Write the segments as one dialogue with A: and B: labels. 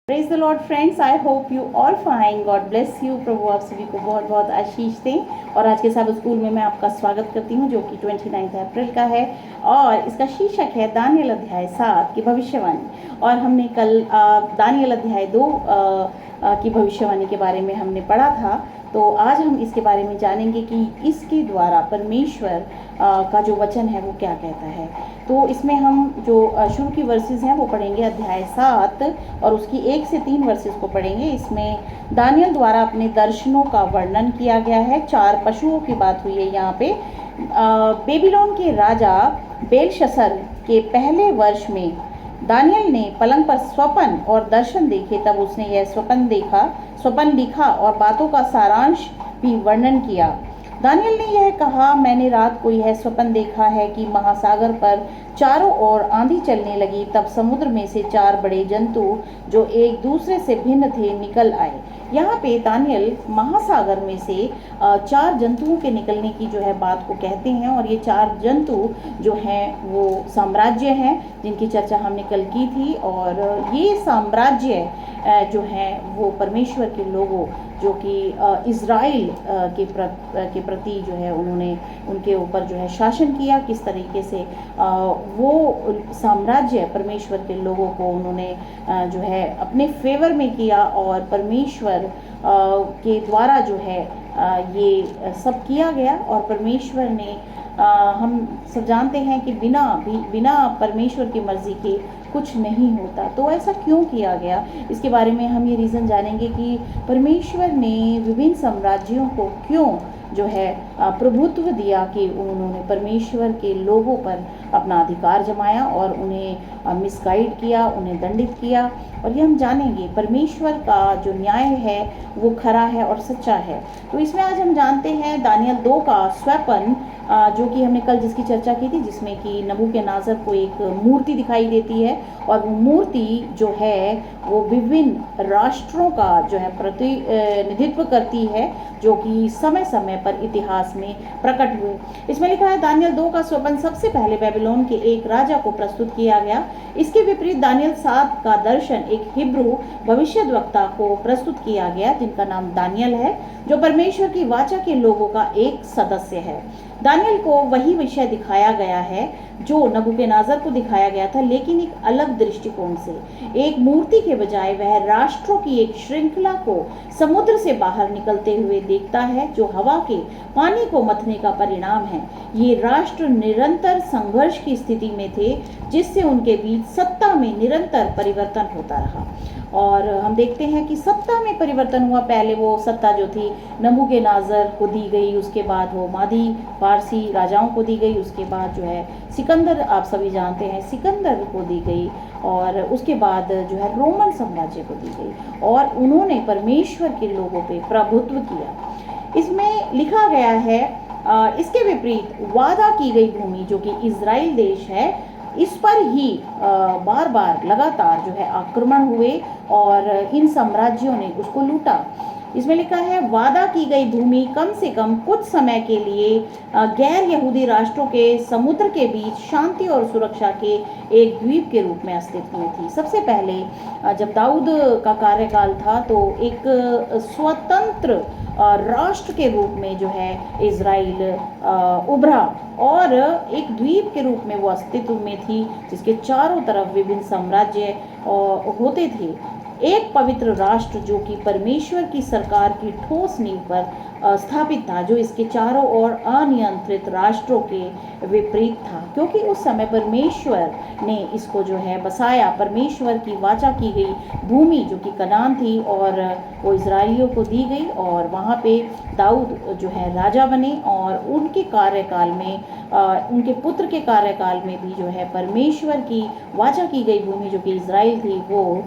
A: Praise the Lord friends, I hope you all fine. God bless you. प्रभु आप सभी को बहुत बहुत आशीष दें। और आज के सब स्कूल में मैं आपका स्वागत करती हूँ, जो कि 29 अप्रैल का है और इसका शीर्षक है दानियल अध्याय 7 की भविष्यवाणी। और हमने कल दानियल अध्याय 2 की भविष्यवाणी के बारे में हमने पढ़ा था। तो आज हम इसके बारे में जानेंगे कि इसके द्वारा परमेश्वर का जो वचन है वो क्या कहता है। तो इसमें हम जो शुरू की वर्सेस हैं वो पढ़ेंगे, अध्याय 7 और उसकी 1 से 3 वर्सेस को पढ़ेंगे। इसमें दानियल द्वारा अपने दर्शनों का वर्णन किया गया है। 4 पशुओं की बात हुई है यहाँ पे। बेबीलोन के राजा बेलशस्सर के पहले वर्ष में दानियल ने पलंग पर स्वप्न और दर्शन देखे। तब उसने यह स्वप्न लिखा और बातों का सारांश भी वर्णन किया। दानियल ने यह कहा, मैंने रात को यह स्वप्न देखा है कि महासागर पर चारों ओर आंधी चलने लगी। तब समुद्र में से 4 बड़े जंतु जो एक दूसरे से भिन्न थे निकल आए। यहाँ पे दानियल महासागर में से 4 जंतुओं के निकलने की जो है बात को कहते हैं। और ये 4 जंतु जो हैं वो साम्राज्य हैं, जिनकी चर्चा हमने कल की थी। और ये साम्राज्य जो हैं वो परमेश्वर के लोगों, जो कि इज़राइल के प्रति जो है उन्होंने उनके ऊपर जो है शासन किया, किस तरीके से वो साम्राज्य परमेश्वर के लोगों को उन्होंने जो है अपने फेवर में किया। और परमेश्वर के द्वारा जो है ये सब किया गया। और परमेश्वर ने हम सब जानते हैं कि बिना परमेश्वर की मर्जी के कुछ नहीं होता। तो ऐसा क्यों किया गया, इसके बारे में हम ये रीज़न जानेंगे कि परमेश्वर ने विभिन्न साम्राज्यों को क्यों जो है प्रभुत्व दिया, कि उन्होंने परमेश्वर के लोगों पर अपना अधिकार जमाया और उन्हें मिसगाइड किया, उन्हें दंडित किया। और ये हम जानेंगे परमेश्वर का जो न्याय है वो खरा है और सच्चा है। तो इसमें आज हम जानते हैं दानियल 2 का स्वप्न, जो कि हमने कल जिसकी चर्चा की थी, जिसमें कि नबूकदनेस्सर को एक मूर्ति दिखाई देती है। और वो मूर्ति जो है वो विभिन्न राष्ट्रों का जो है प्रतिनिधित्व करती है, जो कि समय समय पर इतिहास में प्रकट हुए। इसमें लिखा है, दानियल 2 का स्वप्न सबसे पहले बेबीलोन के एक राजा को प्रस्तुत किया गया। इसके विपरीत दानियल 7 का दर्शन एक हिब्रू भविष्यद्वक्ता को प्रस्तुत किया गया, जिनका नाम दानियल है, जो परमेश्वर की वाचा के लोगों का एक सदस्य है। दानियल को वही विषय दिखाया गया है जो नबूकदनेस्सर को दिखाया गया था, लेकिन एक अलग दृष्टिकोण से। एक मूर्ति के बजाय वह राष्ट्रों की एक श्रृंखला को समुद्र से बाहर निकलते हुए देखता है, जो हवा के पानी को मथने का परिणाम है। ये राष्ट्र निरंतर संघर्ष की स्थिति में थे, जिससे उनके बीच सत्ता में निरंतर परिवर्तन होता रहा। और हम देखते हैं कि सत्ता में परिवर्तन हुआ। पहले वो सत्ता जो थी नबूकदनेस्सर को दी गई, उसके बाद वो मादी फारसी राजाओं को दी गई, उसके बाद जो है सिकंदर, आप सभी जानते हैं, सिकंदर को दी गई। और उसके बाद जो है रोमन साम्राज्य को दी गई। और उन्होंने परमेश्वर के लोगों पे प्रभुत्व किया। इसमें लिखा गया है, इसके विपरीत वादा की गई भूमि, जो कि इज़राइल देश है, इस पर ही बार बार लगातार जो है आक्रमण हुए और इन साम्राज्यों ने उसको लूटा। इसमें लिखा है, वादा की गई भूमि कम से कम कुछ समय के लिए गैर यहूदी राष्ट्रों के समुद्र के बीच शांति और सुरक्षा के एक द्वीप के रूप में अस्तित्व में थी। सबसे पहले जब दाऊद का कार्यकाल था, तो एक स्वतंत्र राष्ट्र के रूप में जो है इज़राइल उभरा और एक द्वीप के रूप में वो अस्तित्व में थी, जिसके चारों तरफ विभिन्न साम्राज्य होते थे। एक पवित्र राष्ट्र जो कि परमेश्वर की सरकार की ठोस नींव पर स्थापित था, जो इसके चारों ओर अनियंत्रित राष्ट्रों के विपरीत था, क्योंकि उस समय परमेश्वर ने इसको जो है बसाया। परमेश्वर की वाचा की गई भूमि जो कि कनान थी, और वो इज़राइलियों को दी गई। और वहाँ पे दाऊद जो है राजा बने, और उनके कार्यकाल में उनके पुत्र के कार्यकाल में भी जो है परमेश्वर की वाचा की गई भूमि जो कि इज़राइल थी, वो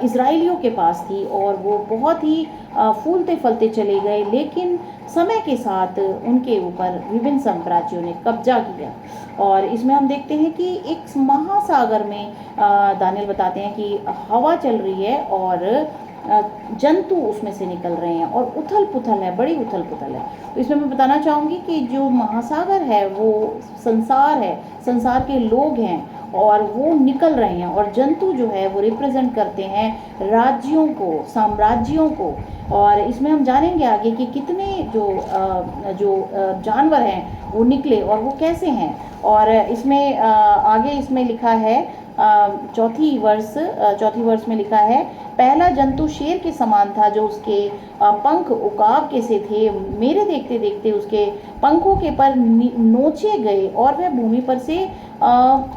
A: इज़राइलियों के पास थी। और वो बहुत ही फूलते फलते चले गए, लेकिन समय के साथ उनके ऊपर विभिन्न साम्राज्यों ने कब्जा किया। और इसमें हम देखते हैं कि एक महासागर में दानियल बताते हैं कि हवा चल रही है और जंतु उसमें से निकल रहे हैं और उथल पुथल है, बड़ी उथल पुथल है। तो इसमें मैं बताना चाहूँगी कि जो महासागर है वो संसार है, संसार के लोग हैं और वो निकल रहे हैं। और जंतु जो है वो रिप्रेजेंट करते हैं राज्यों को, साम्राज्यों को। और इसमें हम जानेंगे आगे कि कितने जो जानवर हैं वो निकले और वो कैसे हैं। और इसमें आगे इसमें लिखा है चौथी वर्ष में लिखा है, पहला जंतु शेर के समान था, जो उसके पंख उकाब के से थे। मेरे देखते देखते उसके पंखों के पर नोचे गए और वह भूमि पर से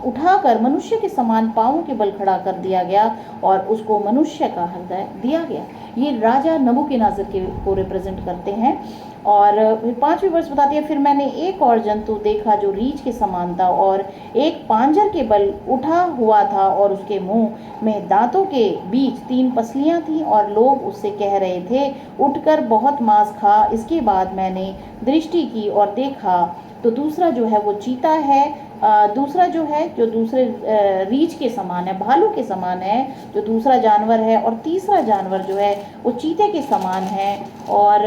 A: उठाकर मनुष्य के समान पांवों के बल खड़ा कर दिया गया और उसको मनुष्य का हृदय दिया गया। ये राजा नबूकदनेस्सर को रिप्रेजेंट करते हैं। और 5वीं वर्ष बताती है, फिर मैंने एक और जंतु देखा जो रीछ के समान था और एक पांजर के बल उठा हुआ था और उसके मुंह में दांतों के बीच 3 पसलियां थीं और लोग उससे कह रहे थे, उठकर बहुत मांस खा। इसके बाद मैंने दृष्टि की और देखा तो दूसरा जो है वो चीता है, दूसरा जो है जो दूसरे रीछ के समान है, भालू के समान है जो दूसरा जानवर है, और तीसरा जानवर जो है वो चीते के समान है। और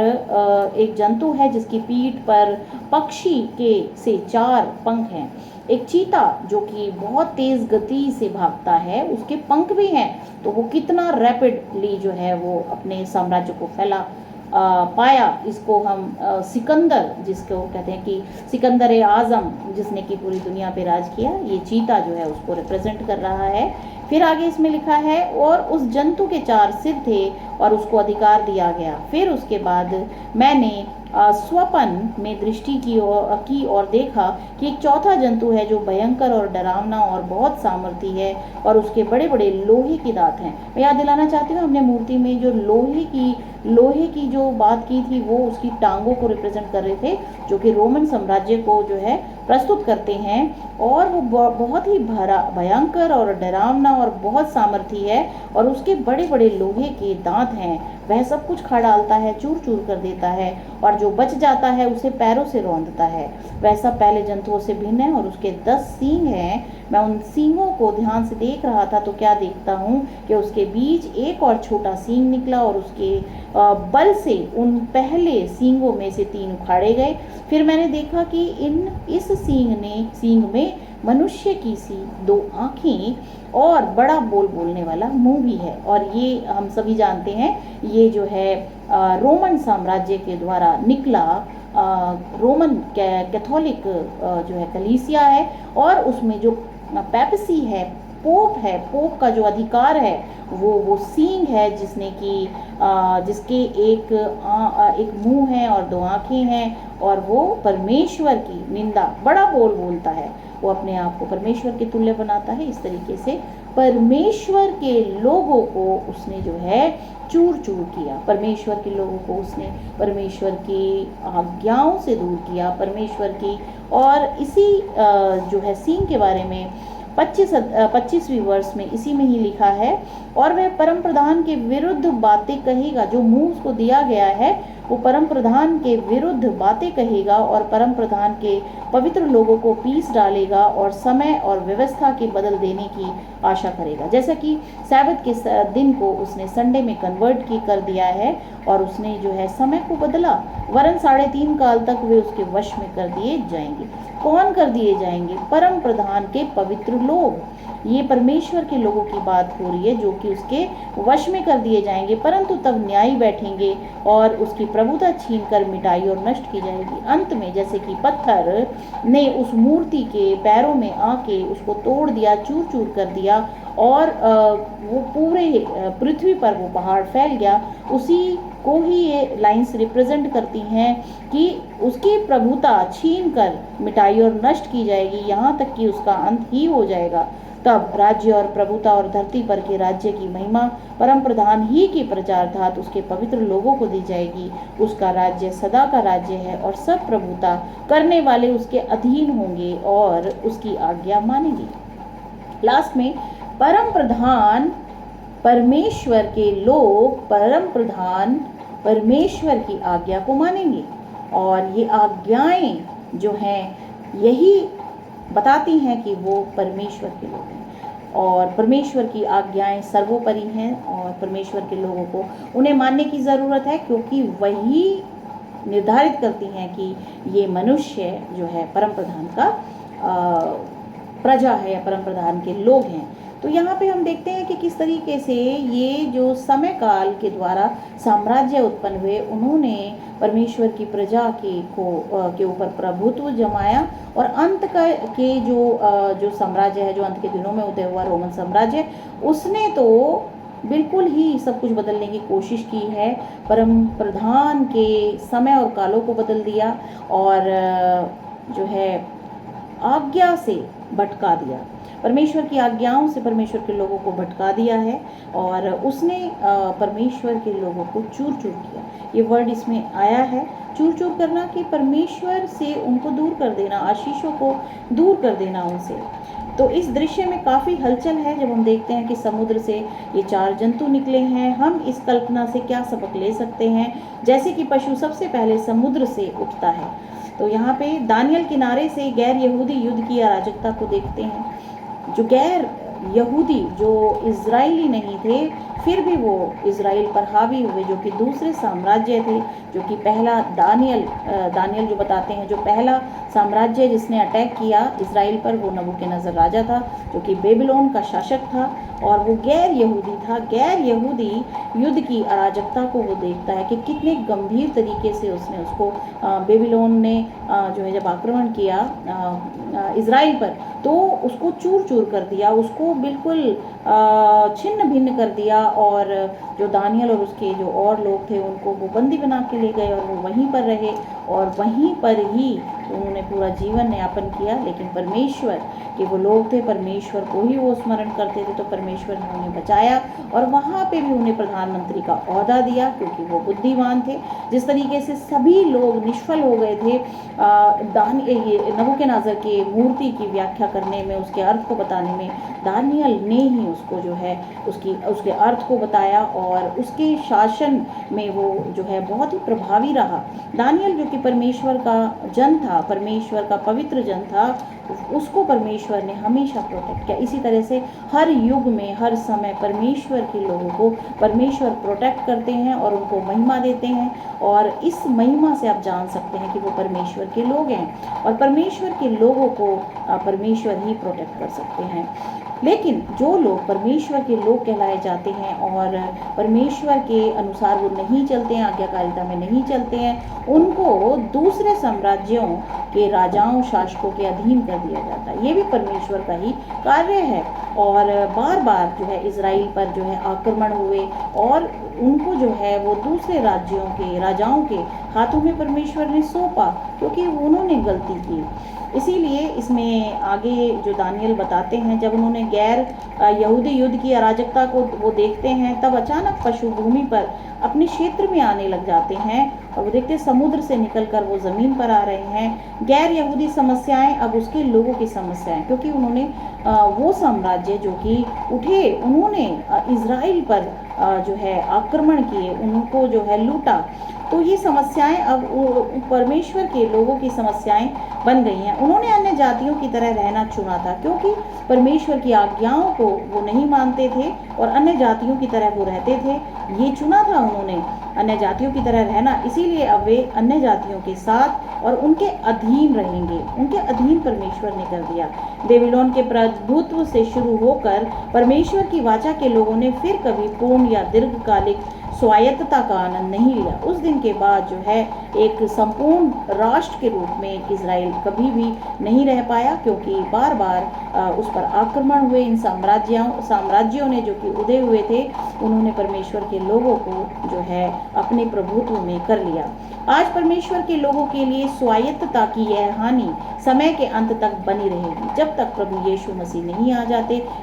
A: एक जंतु है जिसकी पीठ पर पक्षी के से 4 पंख हैं। एक चीता जो कि बहुत तेज गति से भागता है, उसके पंख भी हैं, तो वो कितना रैपिडली जो है वो अपने साम्राज्य को फैला पाया। इसको हम सिकंदर, जिसको कहते हैं कि सिकंदर ए आज़म, जिसने कि पूरी दुनिया पे राज किया, ये चीता जो है उसको रिप्रेजेंट कर रहा है। फिर आगे इसमें लिखा है, और उस जंतु के 4 सिर थे और उसको अधिकार दिया गया। फिर उसके बाद मैंने स्वप्न में दृष्टि की और देखा कि एक चौथा जंतु है जो भयंकर और डरावना और बहुत सामर्थी है और उसके बड़े बड़े लोहे के दांत हैं। मैं याद दिलाना चाहती हूँ, हमने मूर्ति में जो लोहे की जो बात की थी वो उसकी टांगों को रिप्रेजेंट कर रहे थे, जो कि रोमन साम्राज्य को जो है प्रस्तुत करते हैं। और वो बहुत ही भयंकर और डरावना और बहुत सामर्थी है और उसके बड़े बड़े लोहे के दांत हैं। वह सब कुछ खा डालता है, चूर चूर कर देता है, और जो बच जाता है उसे पैरों से रौंदता है। वैसा पहले जंतुओं से भिन्न है और उसके 10 सींग हैं। मैं उन सींगों को ध्यान से देख रहा था तो क्या देखता हूँ कि उसके बीच एक और छोटा सींग निकला और उसके बल से उन पहले सींगों में से 3 उखाड़े गए। फिर मैंने देखा कि इस सींग में मनुष्य की सी 2 आँखें और बड़ा बोलने वाला मुंह भी है। और ये हम सभी जानते हैं, ये जो है रोमन साम्राज्य के द्वारा निकला रोमन कैथोलिक जो है कलीसिया है, और उसमें जो पेपसी है, पोप का जो अधिकार है वो सींग है, जिसके एक मुंह है और 2 आँखें हैं, और वो परमेश्वर की निंदा बड़ा बोलता है। वो अपने आप को परमेश्वर के तुल्य बनाता है। इस तरीके से परमेश्वर के लोगों को उसने जो है चूर चूर किया। परमेश्वर के लोगों को उसने परमेश्वर की आज्ञाओं से दूर किया, परमेश्वर की। और इसी जो है सींग के बारे में 25वीं वर्ष में इसी में ही लिखा है, और वह परम प्रधान के विरुद्ध बातें कहेगा। जो मुंह उसको दिया गया है वो परम प्रधान के विरुद्ध बातें कहेगा और परम प्रधान के पवित्र लोगों को पीस डालेगा और समय और व्यवस्था के बदल देने की आशा करेगा। जैसा कि सैबत के दिन को उसने संडे में कन्वर्ट कर दिया है और उसने जो है समय को बदला, वरन 3.5 काल तक वे उसके वश में कर दिए जाएंगे। कौन कर दिए जाएंगे? परम प्रधान के पवित्र लोग। ये परमेश्वर के लोगों की बात हो रही है जो कि उसके वश में कर दिए जाएंगे। परंतु तब न्यायी बैठेंगे और उसकी प्रभुता छीनकर मिटाई और नष्ट की जाएगी। अंत में जैसे कि पत्थर ने उस मूर्ति के पैरों में आके उसको तोड़ दिया, चूर चूर कर दिया, और वो पूरे पृथ्वी पर वो पहाड़ फैल गया। उसी को ही ये लाइंस रिप्रेजेंट करती हैं कि उसकी प्रभुता छीन कर मिटाई और नष्ट की जाएगी, यहाँ तक कि उसका अंत ही हो जाएगा। तब राज्य और प्रभुता और धरती पर के राज्य की महिमा परम प्रधान ही की प्रचारार्थ उसके पवित्र लोगों को दी जाएगी। उसका राज्य सदा का राज्य है और सब प्रभुता करने वाले उसके अधीन होंगे और उसकी आज्ञा मानेंगे। लास्ट में परम प्रधान परमेश्वर के लोग परम प्रधान परमेश्वर की आज्ञा को मानेंगे, और ये आज्ञाएं जो हैं यही बताती हैं कि वो परमेश्वर के लोग हैं। और परमेश्वर की आज्ञाएं सर्वोपरि हैं और परमेश्वर के लोगों को उन्हें मानने की ज़रूरत है, क्योंकि वही निर्धारित करती हैं कि ये मनुष्य जो है परम प्रधान का प्रजा है या परम प्रधान के लोग हैं। तो यहाँ पे हम देखते हैं कि किस तरीके से ये जो समय काल के द्वारा साम्राज्य उत्पन्न हुए, उन्होंने परमेश्वर की प्रजा के ऊपर प्रभुत्व जमाया, और अंत का के जो साम्राज्य है, जो अंत के दिनों में उदय हुआ रोमन साम्राज्य, उसने तो बिल्कुल ही सब कुछ बदलने की कोशिश की है। परम प्रधान के समय और कालों को बदल दिया, और जो है आज्ञा से भटका दिया, परमेश्वर की आज्ञाओं से परमेश्वर के लोगों को भटका दिया है, और उसने परमेश्वर के लोगों को चूर चूर किया। ये वर्ड इसमें आया है, चूर चूर करना, कि परमेश्वर से उनको दूर कर देना, आशीषों को दूर कर देना उनसे। तो इस दृश्य में काफ़ी हलचल है जब हम देखते हैं कि समुद्र से ये 4 जंतु निकले हैं। हम इस कल्पना से क्या सबक ले सकते हैं? जैसे कि पशु सबसे पहले समुद्र से उठता है, तो यहाँ पे दानियल किनारे से गैर यहूदी युद्ध की अराजकता को देखते हैं। जो गैर यहूदी, जो इज़राइली नहीं थे, फिर भी वो इज़राइल पर हावी हुए, जो कि दूसरे साम्राज्य थे, जो कि पहला दानियल जो बताते हैं, जो पहला साम्राज्य जिसने अटैक किया इज़राइल पर, वो नबूकदनेस्सर राजा था, जो कि बेबीलोन का शासक था, और वो गैर यहूदी था। गैर यहूदी युद्ध की अराजकता को वो देखता है कि कितने गंभीर तरीके से उसने उसको बेबीलोन ने जो है जब आक्रमण किया इज़राइल पर, तो उसको चूर चूर कर दिया, उसको बिल्कुल छिन्न भिन्न कर दिया, और जो दानियल और उसके जो और लोग थे उनको वो बंदी बना के ले गए, और वो वहीं पर रहे, और वहीं पर ही उन्होंने पूरा जीवन यापन किया। लेकिन परमेश्वर के वो लोग थे, परमेश्वर को ही वो स्मरण करते थे, तो परमेश्वर ने उन्हें बचाया, और वहाँ पे भी उन्हें प्रधानमंत्री का ओहदा दिया, क्योंकि वो बुद्धिमान थे। जिस तरीके से सभी लोग निष्फल हो गए थे नबूकदनेस्सर के मूर्ति की व्याख्या करने में, उसके अर्थ को बताने में, दानियल ने ही उसको जो है उसके अर्थ को बताया, और उसके शासन में वो जो है बहुत ही प्रभावी रहा। दानियल जो कि परमेश्वर का जन था, परमेश्वर का पवित्र जन था, उसको परमेश्वर ने हमेशा प्रोटेक्ट किया। इसी तरह से हर युग में, हर समय परमेश्वर के लोगों को परमेश्वर प्रोटेक्ट करते हैं और उनको महिमा देते हैं, और इस महिमा से आप जान सकते हैं कि वो परमेश्वर के लोग हैं, और परमेश्वर के लोगों को परमेश्वर ही प्रोटेक्ट कर सकते हैं। लेकिन जो लोग परमेश्वर के लोग कहलाए जाते हैं और परमेश्वर के अनुसार वो नहीं चलते हैं, आज्ञाकारिता में नहीं चलते हैं, उनको दूसरे साम्राज्यों के राजाओं, शासकों के अधीन कर दिया जाता है। ये भी परमेश्वर का ही कार्य है, और बार बार जो है इज़राइल पर जो है आक्रमण हुए, और उनको जो है वो दूसरे राज्यों के राजाओं के हाथों में परमेश्वर ने सौंपा, क्योंकि उन्होंने गलती की। इसीलिए इसमें आगे जो दानियल बताते हैं, जब उन्होंने गैर यहूदी युद्ध की अराजकता को वो देखते हैं, तब अचानक पशु भूमि पर अपने क्षेत्र में आने लग जाते हैं, और वो देखते समुद्र से निकलकर वो ज़मीन पर आ रहे हैं। गैर यहूदी समस्याएं अब उसके लोगों की समस्याएं, क्योंकि उन्होंने वो साम्राज्य जो कि उठे, उन्होंने इज़राइल पर जो है आक्रमण किए, उनको जो है लूटा। तो ये समस्याएं अब परमेश्वर के लोगों की समस्याएं बन गई हैं। उन्होंने अन्य जातियों की तरह रहना चुना था, क्योंकि परमेश्वर की आज्ञाओं को वो नहीं मानते थे और अन्य जातियों की तरह वो रहते थे। ये चुना था उन्होंने अन्य जातियों की तरह रहना, इसीलिए अब वे अन्य जातियों के साथ और उनके अधीन रहेंगे। उनके अधीन परमेश्वर ने कर दिया। बेबीलोन के प्रभुत्व से शुरू होकर परमेश्वर की वाचा के लोगों ने फिर कभी पूर्ण या दीर्घकालिक स्वायत्तता का आनंद नहीं लिया। उस दिन के बाद जो है एक संपूर्ण राष्ट्र के रूप में इज़राइल कभी भी नहीं रह पाया, क्योंकि बार बार उस पर आक्रमण हुए। इन साम्राज्यों ने जो कि उदय हुए थे, उन्होंने परमेश्वर के लोगों को जो है अपने प्रभुत्व में कर लिया। आज परमेश्वर के लोगों के लिए स्वायत्तता की यह हानि समय के अंत तक बनी रहेगी, जब तक प्रभु यीशु मसीह नहीं आ जाते।